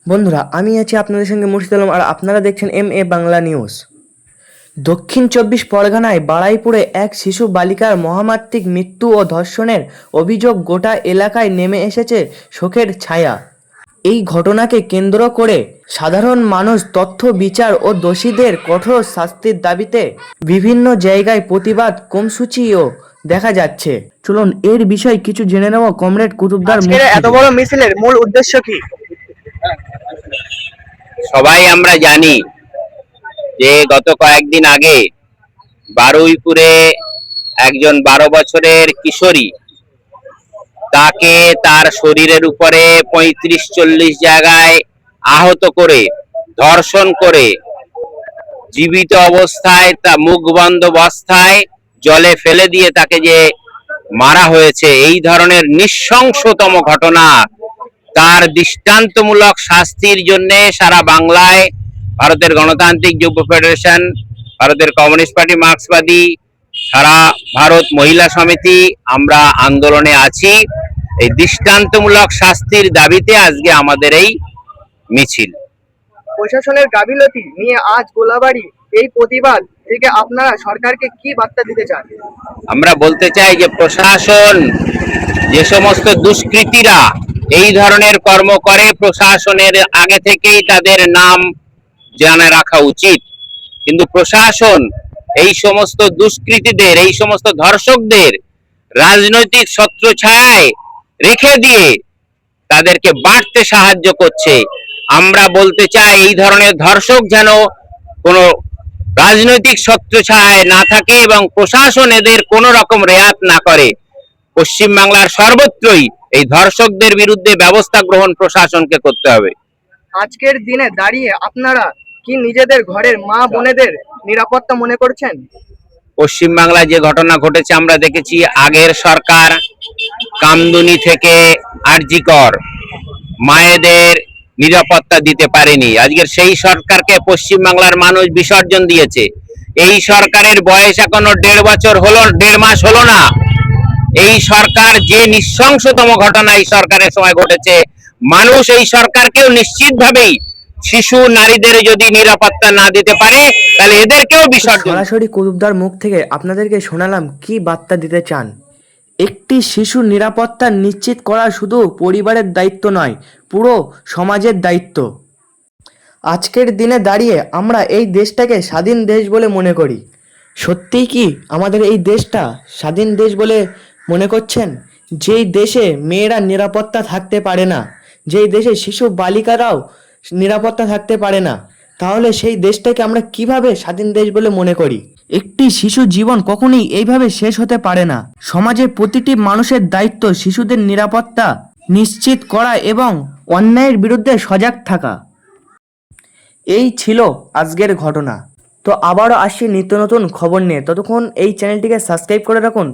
বন্ধুরা, আমি আছি আপনাদের সঙ্গে মুর্শিদ আলম, আর আপনারা দেখছেন MA বাংলা নিউজ। দক্ষিণ 24 পরগনায় বাড়াইপুরে এক শিশু বালিকার মহামাত্রিক মৃত্যু ও ধর্ষণের অভিযোগ গোটা এলাকায় নেমে এসেছে শোকের ছায়া। এই ঘটনাকে কেন্দ্র করে সাধারণ মানুষ তথ্য বিচার ও দোষীদের কঠোর শাস্তির দাবিতে বিভিন্ন জায়গায় প্রতিবাদ কর্মসূচিও দেখা যাচ্ছে। চলুন এর বিষয়ে কিছু জেনে নেব কমরেড কুতুবদার মুখ এত থেকে। বড় মিছিলের মূল উদ্দেশ্য কি? সবাই আমরা জানি যে গত কয়েকদিন আগে বারুইপুরে একজন 12 বছরের কিশোরী, তাকে তার শরীরের উপরে 35-40 জায়গায় আহত করে, ধর্ষণ করে, জীবিত অবস্থায় তা মুখ বন্ধ অবস্থায় জলে ফেলে দিয়ে তাকে যে মারা হয়েছে, এই ধরনের নৃশংসতম ঘটনা, তার দৃষ্টান্তমূলক শাস্তির জন্য সারা বাংলায় ভারতের গণতান্ত্রিক যুব ফেডারেশন, ভারতের কমিউনিস্ট পার্টি মার্ক্সবাদী, সারা ভারত মহিলা সমিতি আমরা আন্দোলনে আছি। এই দৃষ্টান্তমূলক শাস্তির দাবিতে আজকে আমাদের এই মিছিল। প্রশাসনের গাফিলতি নিয়ে আজ গোলাবাড়ি এই প্রতিবাদ থেকে আপনারা সরকারকে কি বার্তা দিতে চান? আমরা বলতে চাই যে প্রশাসন, যে সমস্ত দুষ্কৃতীরা এই ধরনের কর্ম করে, প্রশাসনের আগে থেকেই তাদের নাম জানা রাখা উচিত। কিন্তু প্রশাসন এই সমস্ত দুষ্কৃতীদের, এই সমস্ত ধর্ষকদের রাজনৈতিক ছত্রছায়ায় রেখে দিয়ে তাদেরকে বাড়তে সাহায্য করছে। আমরা বলতে চাই এই ধরনের ধর্ষক যেন কোনো রাজনৈতিক ছত্রছায়ায় না থাকে এবং প্রশাসন এদের কোনো রকম রেয়াত না করে। পশ্চিমবাংলার সর্বত্রই এই ধর্ষকদের বিরুদ্ধে ব্যবস্থা গ্রহণ প্রশাসনকে করতে হবে। আজকের দিনে দাঁড়িয়ে আপনারা কি নিজেদের ঘরের মা বোনেদের নিরাপত্তা মনে করছেন? পশ্চিমবাংলায় যে ঘটনা ঘটেছে আমরা দেখেছি, আগের সরকার কামদুনি থেকে আরজিকর মায়েদের নিরাপত্তা দিতে পারেনি। আজকের সেই সরকারকে পশ্চিমবাংলার মানুষ বিসর্জন দিয়েছে। এই সরকারের বয়স এখনো 1.5 বছর হলো, 1.5 মাস হলো না। এই সরকার যে নৃশংসতম ঘটনা এই সরকারের সময় ঘটেছে, মানুষ এই সরকারকেও নিশ্চিতভাবেই শিশু নারীদের যদি নিরাপত্তা না দিতে পারে তাহলে এদেরকেও বিসর্জন। সরাসরি কুতুবদার মুখ থেকে আপনাদেরকে শোনালাম কি বার্তা দিতে চান। একটি শিশুর নিরাপত্তা নিশ্চিত করা শুধু পরিবারের দায়িত্ব নয়, পুরো সমাজের দায়িত্ব। আজকের দিনে দাঁড়িয়ে আমরা এই দেশটাকে স্বাধীন দেশ বলে মনে করি। সত্যিই কি আমাদের এই দেশটা স্বাধীন দেশ বলে মনে করছেন? যেই দেশে মেয়েরা নিরাপত্তা থাকতে পারে না, যেই দেশে শিশু বালিকারাও নিরাপত্তা থাকতে পারে না, তাহলে সেই দেশটাকে আমরা কিভাবে স্বাধীন দেশ বলে মনে করি? একটি শিশু জীবন কখনোই এইভাবে শেষ হতে পারে না। সমাজের প্রতিটি মানুষের দায়িত্ব শিশুদের নিরাপত্তা নিশ্চিত করা এবং অন্যায়ের বিরুদ্ধে সজাগ থাকা। এই ছিল আজকের ঘটনা। তো আবারও আসছি নিত্য নতুন খবর নিয়ে। ততক্ষণ এই চ্যানেলটিকে সাবস্ক্রাইব করে রাখুন।